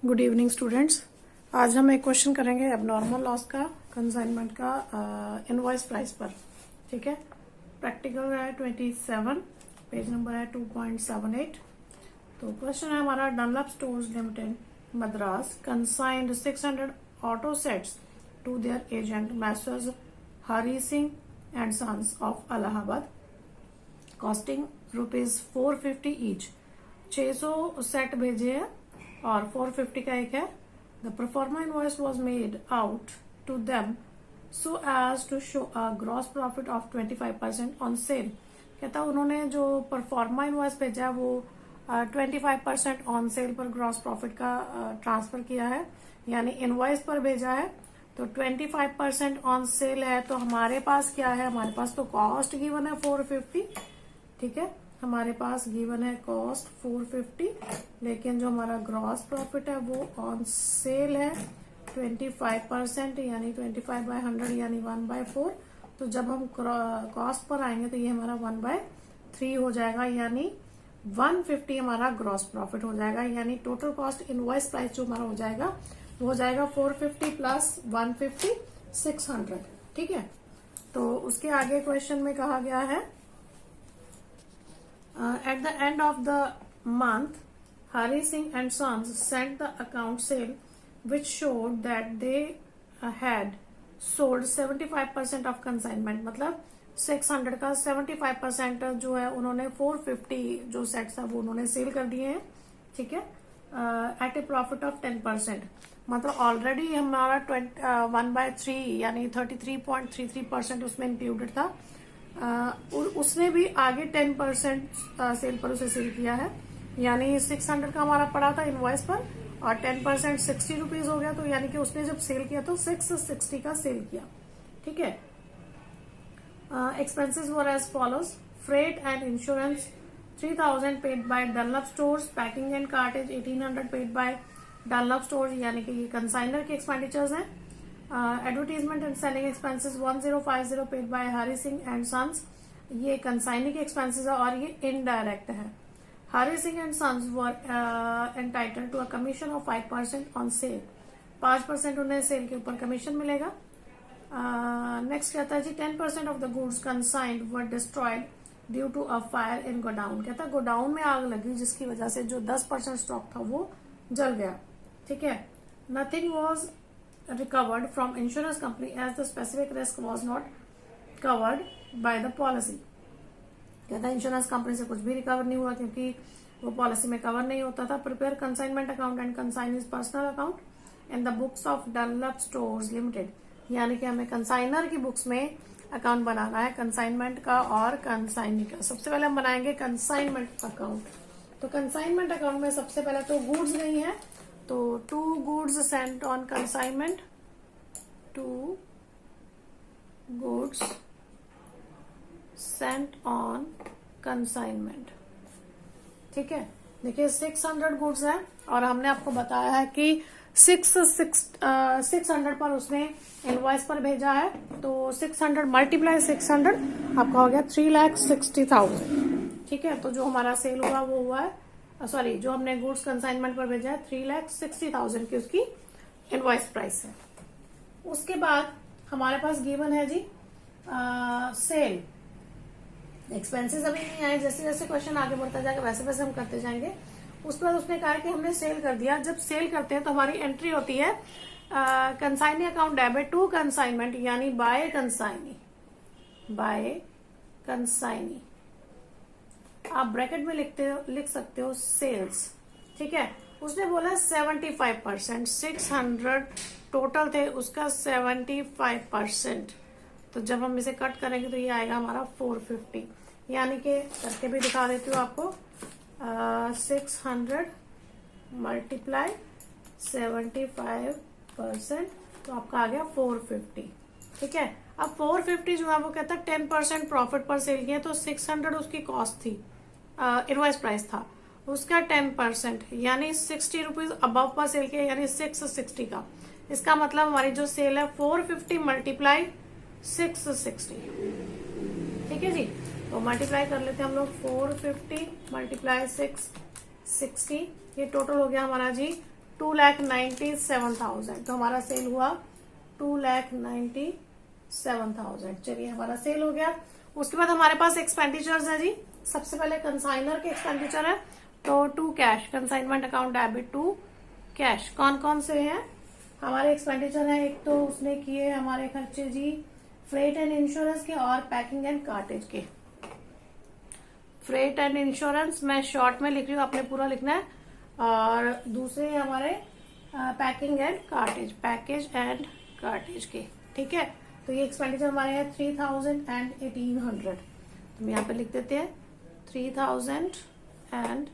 Good evening students. आज हम एक क्वेश्चन करेंगे एबनॉर्मल लॉस का कंसाइनमेंट का इनवॉइस प्राइस पर। ठीक है, प्रैक्टिकल है 27, पेज नंबर है 2.78। तो क्वेश्चन है हमारा, Dunlop stores limited Madras consigned 600 auto sets to their agent Messrs Hari Singh and sons of Allahabad costing ₹450 each. 600 set भेजे हैं और 450 का एक है। The proforma invoice was made out to them so as to show a gross profit of 25% on sale. कहता उन्होंने जो proforma invoice भेजा है वो 25% ऑन सेल पर ग्रॉस प्रॉफिट का ट्रांसफर किया है, यानी इनवॉइस पर भेजा है। तो 25% ऑन सेल है, तो हमारे पास क्या है, हमारे पास तो कॉस्ट गिवन है 450। ठीक है, हमारे पास गिवन है कॉस्ट 450, लेकिन जो हमारा ग्रॉस प्रॉफिट है वो ऑन सेल है 25%, यानी 25/100 यानी 1/4। तो जब हम कॉस्ट पर आएंगे तो ये हमारा 1/3 हो जाएगा, यानी 150 हमारा ग्रॉस प्रॉफिट हो जाएगा। यानी टोटल कॉस्ट इनवॉइस प्राइस जो हमारा हो जाएगा वो हो जाएगा 450 प्लस 150 600। ठीक है, तो उसके आगे क्वेश्चन में कहा गया है, at the end of the month, Hari Singh and Sons sent the account sale which showed that they had sold 75% of consignment। मतलब 600 का 75% जो है उन्होंने 450 जो सेट्स है वो उन्होंने सेल कर दिए हैं। ठीक है, एट ए प्रॉफिट ऑफ 10%। मतलब ऑलरेडी हमारा 1/3 यानी 33.33% उसमें इंक्लूडेड था। उसने भी आगे 10% सेल पर उसे सेल किया है, यानी 600 का हमारा पड़ा था इनवॉइस पर और 10% ₹60 हो गया। तो यानी कि उसने जब सेल किया तो 660 का सेल किया। ठीक है, expenses were as follows, freight and insurance 3000 paid by Dunlop stores, packing and cartage 1800 paid by Dunlop stores, यानी कि ये कंसाइनर के एक्सपेंडिचर्स हैं। Advertisement and selling expenses 1050 paid by Hari Singh and sons, ये कंसाइनिंग एक्सपेंसेस है और ये इनडायरेक्ट है। Hari Singh and sons were entitled to a commission of 5% on sale, 5% उन्हें सेल के ऊपर कमीशन मिलेगा। नेक्स्ट कहता है जी, 10% of the goods consigned were destroyed due to a fire in godown. कहता है गोडाउन में आग लगी जिसकी वजह से जो 10% स्टॉक था वो जल गया। ठीक है, nothing was recovered from insurance company as the specific risk was not covered by the policy। कहता है इंश्योरेंस कंपनी से कुछ भी रिकवर नहीं हुआ क्योंकि वो पॉलिसी में कवर नहीं होता था। Prepare consignment account and consign is personal account in the books of Dunlop stores limited, यानी कि हमें कंसाइनर की बुक्स में अकाउंट बनाना है, कंसाइनमेंट का और कंसाइनी का। सबसे पहले हम बनाएंगे कंसाइनमेंट अकाउंट। तो कंसाइनमेंट अकाउंट में सबसे पहले तो गुड्स नहीं है, तो 2 goods sent on consignment, 2 goods sent on consignment। ठीक है, देखिए 600 गुड्स हैं और हमने आपको बताया है कि 600 पर उसने इनवॉइस पर भेजा है, तो 600 मल्टीप्लाई 600 आपका हो गया 3,60,000। ठीक है, तो जो हमारा सेल हुआ वो हुआ है, सॉरी जो हमने गुड्स कंसाइनमेंट पर भेजा है 3,60,000 की उसकी इनवॉइस प्राइस है। उसके बाद हमारे पास गिवन है जी सेल। एक्सपेंसेस अभी नहीं आए, जैसे जैसे क्वेश्चन आगे बढ़ता जाएगा वैसे वैसे हम करते जाएंगे। उसके बाद उसने कहा कि हमने सेल कर दिया। जब सेल करते हैं तो हमारी एंट्री होती है consignee account debit to consignment, यानी बाय कंसाइनी, बाय कंसाइनी। आप ब्रैकेट में लिख सकते हो सेल्स। ठीक है, उसने बोला 75%, 600 टोटल थे उसका 75%। तो जब हम इसे कट करेंगे तो ये आएगा हमारा 450, यानी कि करके भी दिखा देती हूँ आपको। 600 मल्टीप्लाई 75%, तो आपका आ गया 450। ठीक है, अब 450 जो है वो कहता है 10% प्रॉफिट पर सेल किया, तो 600 उसकी कॉस्ट थी, इनवॉइस प्राइस था, उसका 10% यानी ₹60 अबव पर सेल किया, यानी 660 का। इसका मतलब हमारी जो सेल है 450 मल्टीप्लाई 660। ठीक है जी, तो मल्टीप्लाई कर लेते हैं हम लोग, 450 मल्टीप्लाई 660, ये टोटल हो गया हमारा जी 2,97,000, तो हमारा सेल हुआ 2,97,000। चलिए हमारा सेल हो गया। उसके बाद हमारे पास एक्सपेंडिचर्स है जी। सबसे पहले कंसाइनर के एक्सपेंडिचर है, तो to cash, consignment account debit to cash. कौन कौन से हैं हमारे एक्सपेंडिचर है? एक तो उसने किए हमारे खर्चे जी फ्रेट एंड इंश्योरेंस के और पैकिंग एंड कार्टेज के। फ्रेट एंड इंश्योरेंस मैं शॉर्ट में लिख रही हूँ, आपने पूरा लिखना है। और दूसरे हमारे packing and cartridge, package and cartridge के, ठीक है। तो ये एक्सपेंडिचर हमारे हैं 3,000 एंड 1,800, तो हम यहाँ पे लिख देते हैं 3,000 एंड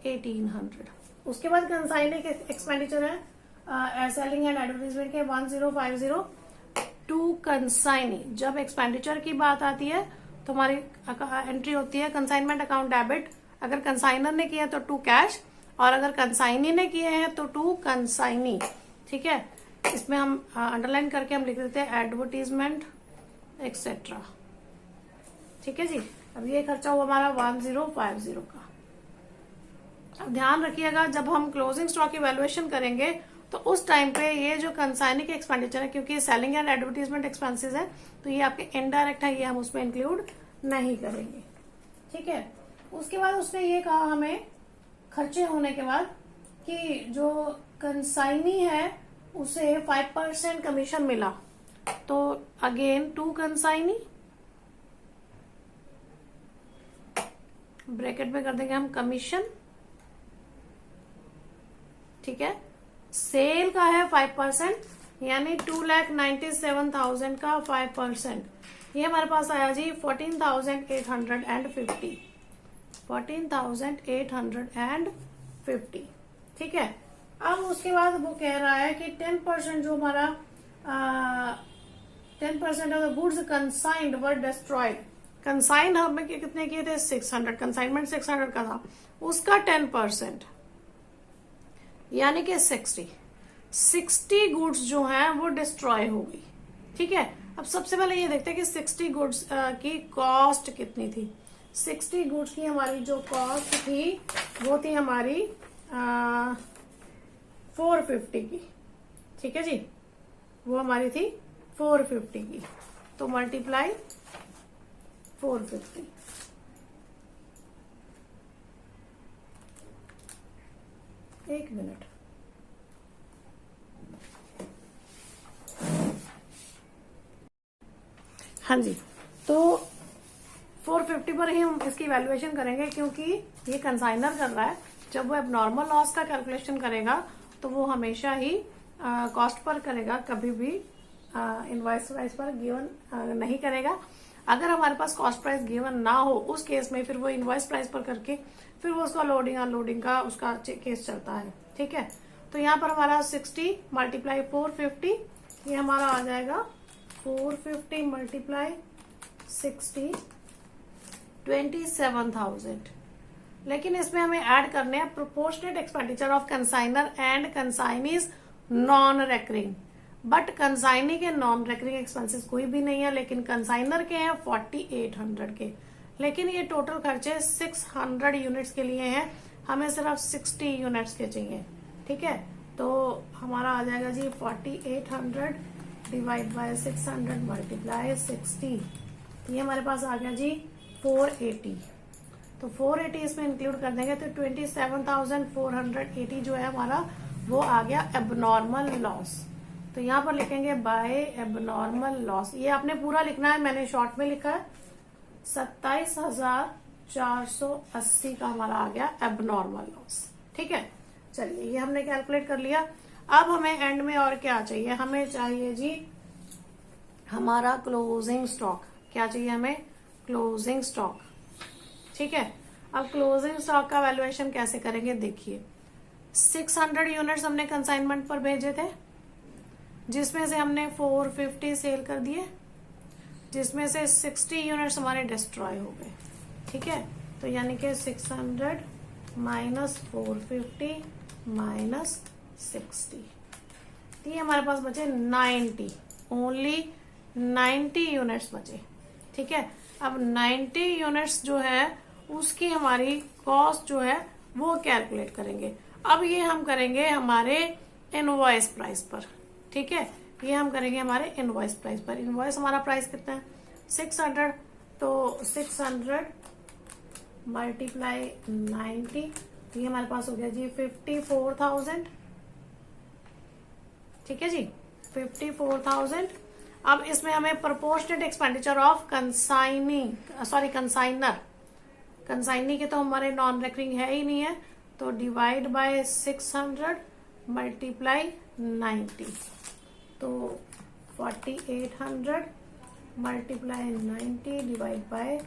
1,800। उसके बाद कंसाइनिंग के एक्सपेंडिचर है सेलिंग एंड एडवर्टाइजमेंट के 1050 टू कंसाइनी। जब एक्सपेंडिचर की बात आती है तो हमारी एंट्री होती है कंसाइनमेंट अकाउंट डेबिट, अगर कंसाइनर ने किया तो टू कैश, और अगर कंसाइनी ने किए हैं तो टू कंसाइनी, ठीक है। इसमें हम अंडरलाइन करके हम लिख देते हैं एडवर्टीजमेंट एक्सेट्रा, ठीक है जी। अब ये खर्चा हुआ हमारा 1050 का। अब ध्यान रखिएगा, जब हम क्लोजिंग स्टॉक की वैल्यूएशन करेंगे तो उस टाइम पे ये जो कंसाइनी के एक्सपेंडिचर है, क्योंकि सेलिंग एंड एडवर्टीजमेंट एक्सपेंसेस है, तो ये आपके इनडायरेक्ट है, ये हम उसमें इंक्लूड नहीं करेंगे, ठीक है। उसके बाद उसने ये कहा हमें खर्चे होने के बाद कि जो कंसाइनी है उसे 5% कमीशन मिला, तो अगेन टू कंसाइनी, ब्रैकेट में कर देंगे हम कमीशन, ठीक है। सेल का है 5%, यानी 2,97,000 का 5%, ये हमारे पास आया जी 14,850, 14,850, ठीक है। अब उसके बाद वो कह रहा है कि 10% जो हमारा 10% of the goods consigned were destroyed. Consign हमें कितने किए थे? 600, कंसाइनमेंट 600 का था, उसका 10% यानी कि 60 गुड्स जो हैं वो डिस्ट्रॉय हो गई, ठीक है। अब सबसे पहले ये देखते हैं कि 60 गुड्स की कॉस्ट कितनी थी। 60 गुड्स की हमारी जो कॉस्ट थी वो थी हमारी 450 की, ठीक है जी, वो हमारी थी 450 की, तो मल्टीप्लाई 450, एक मिनट, हाँ जी। तो 450 पर ही हम इसकी वैल्यूएशन करेंगे, क्योंकि ये कंसाइनर कर रहा है। जब वो एबनॉर्मल लॉस का कैलकुलेशन करेगा तो वो हमेशा ही कॉस्ट पर करेगा, कभी भी इनवॉइस प्राइस पर गिवन नहीं करेगा। अगर हमारे पास कॉस्ट प्राइस गिवन ना हो, उस केस में फिर वो इनवॉइस प्राइस पर करके फिर वो उसका लोडिंग अनलोडिंग का उसका केस चलता है, ठीक है। तो यहाँ पर हमारा 60 मल्टीप्लाई 450, ये हमारा आ जाएगा 450 मल्टीप्लाई 60, 27,000। लेकिन इसमें हमें ऐड करने हैं proportionate expenditure of consigner and consignees non recurring. But consignee के नॉन रेकरिंग एक्सपेंसेस कोई भी नहीं है, लेकिन कंसाइनर के हैं 4800 के। लेकिन ये टोटल खर्चे 600 यूनिट्स के लिए हैं, हमें सिर्फ 60 यूनिट्स के चाहिए, ठीक है। तो हमारा आ जाएगा जी 4800 डिवाइड बाय 600 मल्टीप्लाई 60, ये हमारे पास आ गया जी 480। तो 480 इसमें इंक्लूड कर देंगे तो 27,480 जो है हमारा वो आ गया एबनॉर्मल लॉस। तो यहाँ पर लिखेंगे बाय एबनॉर्मल लॉस, ये आपने पूरा लिखना है, मैंने शॉर्ट में लिखा है। 27,480 का हमारा आ गया एबनॉर्मल लॉस, ठीक है। चलिए ये हमने कैलकुलेट कर लिया। अब हमें एंड में और क्या चाहिए? हमें चाहिए जी हमारा क्लोजिंग स्टॉक। क्या चाहिए हमें? क्लोजिंग स्टॉक, ठीक है। अब क्लोजिंग स्टॉक का वैल्यूएशन कैसे करेंगे? देखिए 600 यूनिट्स हमने कंसाइनमेंट पर भेजे थे, जिसमें से हमने 450 सेल कर दिए, जिसमें से 60 यूनिट्स हमारे डिस्ट्रॉय हो गए, ठीक है। तो यानी कि 600 माइनस 450 माइनस 60, तो ये हमारे पास बचे 90, ओनली 90 यूनिट्स बचे, ठीक है। अब 90 यूनिट्स जो है उसकी हमारी कॉस्ट जो है वो कैलकुलेट करेंगे। अब ये हम करेंगे हमारे इनवॉइस प्राइस पर, ठीक है, ये हम करेंगे हमारे इनवॉइस प्राइस पर। इनवॉइस हमारा प्राइस कितना है 600, तो 600 मल्टीप्लाई 90, तो ये हमारे पास हो गया जी 54,000, ठीक है जी 54,000। अब इसमें हमें प्रोपोर्शनेट एक्सपेंडिचर ऑफ कंसाइनी के तो हमारे नॉन रेकरिंग है ही नहीं है, तो डिवाइड बाय 600 मल्टीप्लाई 90, तो 4800 मल्टीप्लाई 90 डिवाइड बाय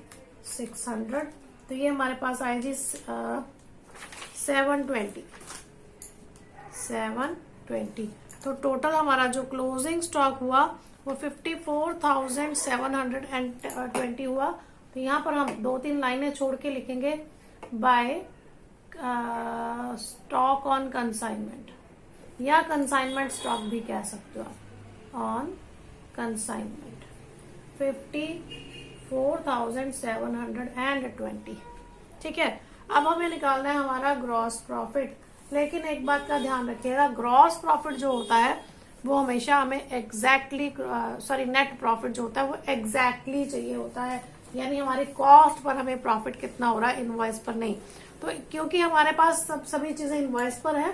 600, तो ये हमारे पास आए जी 720। तो टोटल हमारा जो क्लोजिंग स्टॉक हुआ वो 54,720 हुआ। तो यहाँ पर हम 2-3 लाइनें छोड़ के लिखेंगे बाय स्टॉक ऑन कंसाइनमेंट, या कंसाइनमेंट स्टॉक भी कह सकते हो आप, ऑन कंसाइनमेंट 54,720, ठीक है। अब हमें निकालना है हमारा ग्रॉस प्रॉफिट, लेकिन एक बात का ध्यान रखिएगा, ग्रॉस प्रॉफिट जो होता है वो हमेशा हमें नेट प्रॉफिट जो होता है वो एग्जैक्टली चाहिए होता है, यानी हमारी कॉस्ट पर हमें प्रॉफिट कितना हो रहा है, इनवॉइस पर नहीं। तो क्योंकि हमारे पास सभी चीजें इनवॉइस पर है,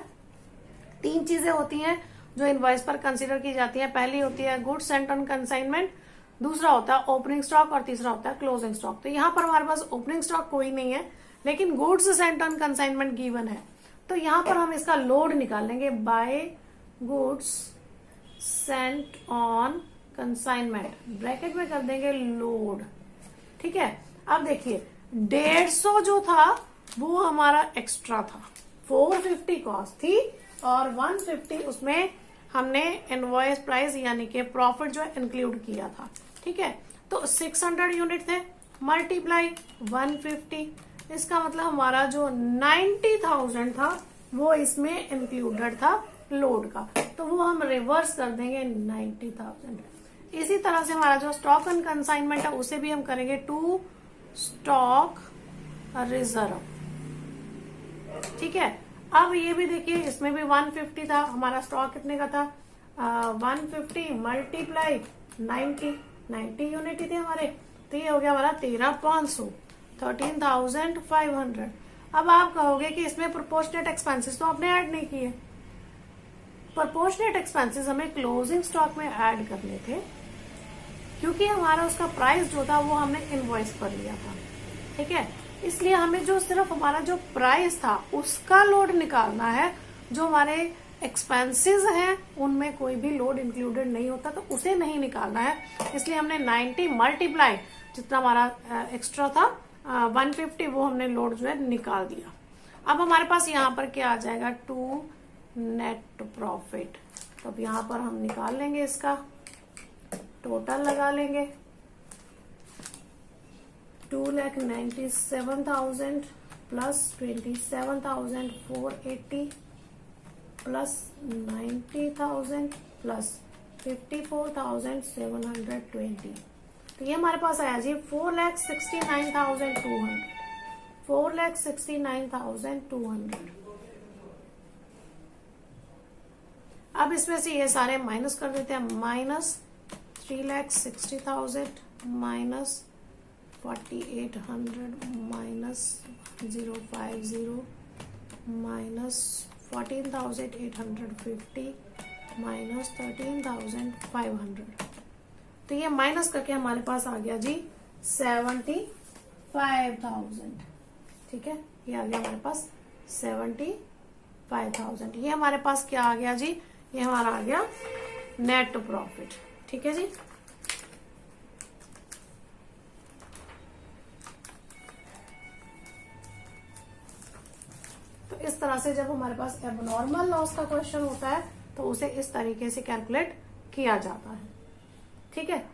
3 चीजें होती हैं जो इनवॉइस पर कंसीडर की जाती है। पहली होती है गुड्स सेंट ऑन कंसाइनमेंट, दूसरा होता है ओपनिंग स्टॉक और तीसरा होता है क्लोजिंग स्टॉक। तो यहाँ पर हमारे पास ओपनिंग स्टॉक कोई नहीं है, लेकिन goods sent on consignment given है, तो यहाँ पर हम इसका लोड निकाल लेंगे by goods sent on consignment, bracket में कर देंगे लोड, ठीक है। अब देखिए 150 जो था वो हमारा एक्स्ट्रा था, 450 कॉस्ट थी और 150 उसमें हमने इनवॉइस प्राइस यानी कि प्रॉफिट जो है इंक्लूड किया था, ठीक है। तो 600 यूनिट थे मल्टीप्लाई 150, इसका मतलब हमारा जो 90,000 था वो इसमें इंक्लूडेड था लोड का, तो वो हम रिवर्स कर देंगे 90,000। इसी तरह से हमारा जो स्टॉक एंड कंसाइनमेंट है उसे भी हम करेंगे टू स्टॉक रिजर्व, ठीक है। अब ये भी देखिए इसमें भी 150 था, हमारा स्टॉक कितने का था 150 मल्टीप्लाई 90 यूनिट ही थे हमारे, तो ये हो गया हमारा 13,500, 13,500। अब आप कहोगे कि इसमें प्रोपोर्शनेट एक्सपेंसेस तो आपने ऐड नहीं किए, प्रोपोर्शनेट एक्सपेंसेस हमें क्लोजिंग स्टॉक में ऐड करने थे, क्योंकि हमारा उसका प्राइस जो था वो हमने इनवॉइस पर लिया था, ठीक है। इसलिए हमें जो सिर्फ हमारा जो प्राइस था उसका लोड निकालना है, जो हमारे एक्सपेंसेस हैं उनमें कोई भी लोड इंक्लूडेड नहीं होता, तो उसे नहीं निकालना है। इसलिए हमने 90 मल्टीप्लाई जितना हमारा एक्स्ट्रा था 150 वो हमने लोड जो है निकाल दिया। अब हमारे पास यहाँ पर क्या आ जाएगा टू नेट प्रॉफिट, तो अब यहाँ पर हम निकाल लेंगे, इसका टोटल लगा लेंगे 2,97,000 प्लस 27,480 प्लस 90,000 प्लस 54,720, तो ये हमारे पास आया जी 4,69,200, 4,69,200। अब इसमें से ये सारे माइनस कर देते हैं, minus 3,60,000 minus 4,800 minus 050 minus 14,850 minus 13,500, तो ये माइनस करके हमारे पास आ गया जी 75,000, ठीक है। ये आ गया हमारे पास 75,000। ये हमारे पास क्या आ गया जी, ये हमारा आ गया नेट प्रॉफिट, ठीक है जी। तो इस तरह से जब हमारे पास एबनॉर्मल लॉस का क्वेश्चन होता है तो उसे इस तरीके से कैलकुलेट किया जाता है, ठीक है।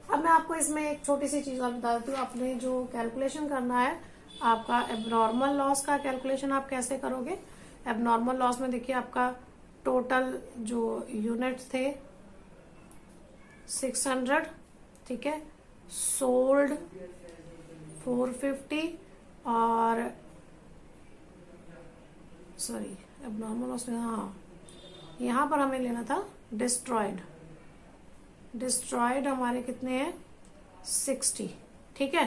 अब मैं आपको इसमें एक छोटी सी चीज और बता देती हूँ, आपने जो कैलकुलेशन करना है आपका एबनॉर्मल लॉस का कैलकुलेशन आप कैसे करोगे। एबनॉर्मल लॉस में देखिए आपका टोटल जो यूनिट्स थे 600, ठीक है, सोल्ड 450 और सॉरी एबनॉर्मल लॉस, हाँ यहाँ पर हमें लेना था डिस्ट्रॉयड। डिस्ट्रॉयड हमारे कितने हैं 60, ठीक है।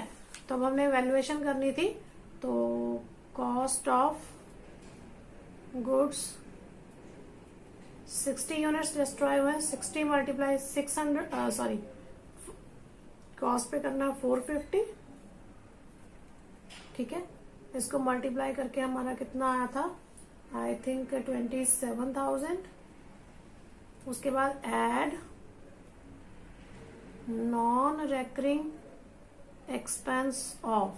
तो अब हमने वैल्यूएशन करनी थी, तो cost of goods 60 units destroy हुए, 60 मल्टीप्लाई 600, सॉरी कॉस्ट पे करना 450, ठीक है। इसको मल्टीप्लाई करके हमारा कितना आया था, आई थिंक 27,000। उसके बाद add non recurring expense of,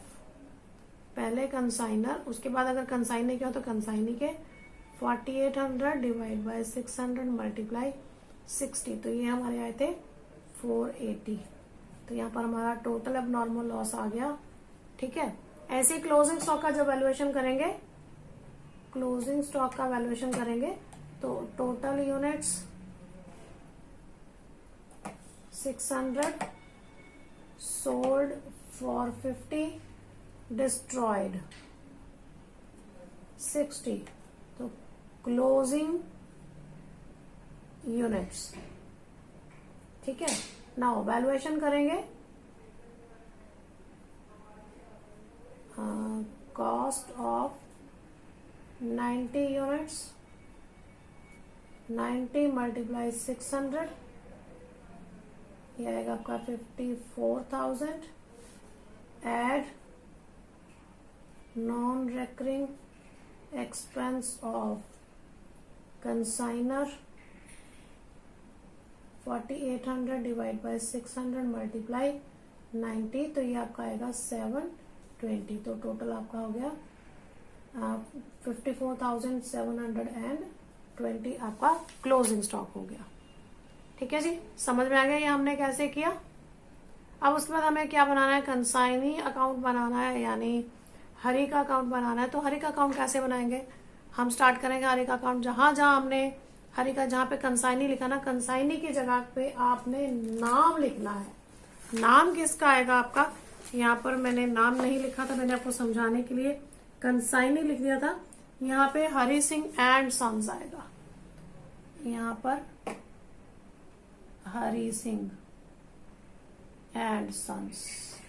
पहले कंसाइनर, उसके बाद अगर कंसाइनी के हो तो कंसाइनी के 4800 डिवाइड बाय 600 मल्टीप्लाई 60, तो ये हमारे आए थे 480। तो यहाँ पर हमारा टोटल अब नॉर्मल लॉस आ गया, ठीक है। ऐसे क्लोजिंग स्टॉक का जब वैल्यूएशन करेंगे, क्लोजिंग स्टॉक का वैल्यूएशन करेंगे तो total units 600, sold for 50, destroyed 60, तो क्लोजिंग यूनिट्स, ठीक है। नाउ वैल्यूएशन करेंगे, कॉस्ट ऑफ 90 यूनिट्स, 90 मल्टीप्लाई 600, ये आएगा आपका 54,000। Add non recurring expense of consignor 4800 divide by 600 multiply 90, तो ये आपका आएगा 720। तो टोटल आपका हो गया 54,720 आपका क्लोजिंग स्टॉक हो गया, ठीक है जी। समझ में आ गया ये हमने कैसे किया। अब उसके बाद हमें क्या बनाना है, कंसाइनी अकाउंट बनाना है, यानी हरी का अकाउंट बनाना है। तो हरी का अकाउंट कैसे बनाएंगे, हम स्टार्ट करेंगे हरी का अकाउंट, जहां जहां हमने हरी का, जहां पे कंसाइनी लिखा ना, कंसाइनी की जगह पे आपने नाम लिखना है। नाम किसका आएगा आपका, यहाँ पर मैंने नाम नहीं लिखा था, मैंने आपको समझाने के लिए कंसाइनी लिख दिया था। यहाँ पे हरी सिंह एंड सन्स आएगा, यहाँ पर हरी सिंह एंड सन्स,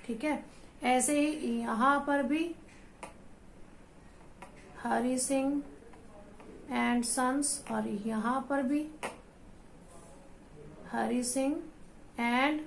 ठीक है। ऐसे ही यहाँ पर भी हरी सिंह एंड सन्स, और यहाँ पर भी हरी सिंह एंड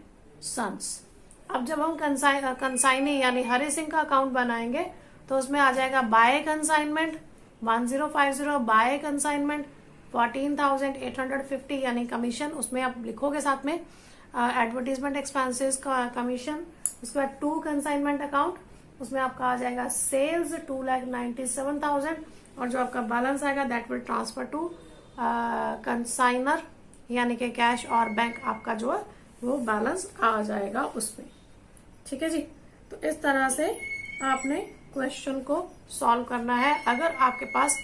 सन्स। अब जब हम कंसाइनी यानी हरी सिंह का अकाउंट बनाएंगे तो उसमें आ जाएगा बाय कंसाइनमेंट 1050, बाय कंसाइनमेंट 14,850 यानी कमीशन, उसमें आप लिखोगे साथ में एडवर्टीजमेंट एक्सपेंसेस का कमीशन। उसके बाद टू कंसाइनमेंट अकाउंट, उसमें आपका आ जाएगा सेल्स 2,97,000, और जो आपका बैलेंस आएगा that will transfer to consignor यानी कि कैश और बैंक, आपका जो है वो बैलेंस आ जाएगा उसमें, ठीक है जी। तो इस तरह से आपने क्वेश्चन को सॉल्व करना है। अगर आपके पास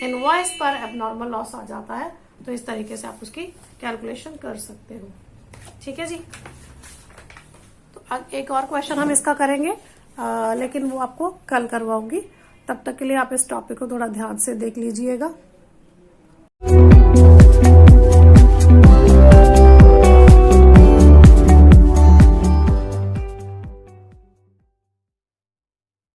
इनवॉइस पर एबनॉर्मल लॉस आ जाता है तो इस तरीके से आप उसकी कैलकुलेशन कर सकते हो, ठीक है जी। तो एक और क्वेश्चन हम इसका करेंगे, लेकिन वो आपको कल करवाऊंगी। तब तक के लिए आप इस टॉपिक को थोड़ा ध्यान से देख लीजिएगा।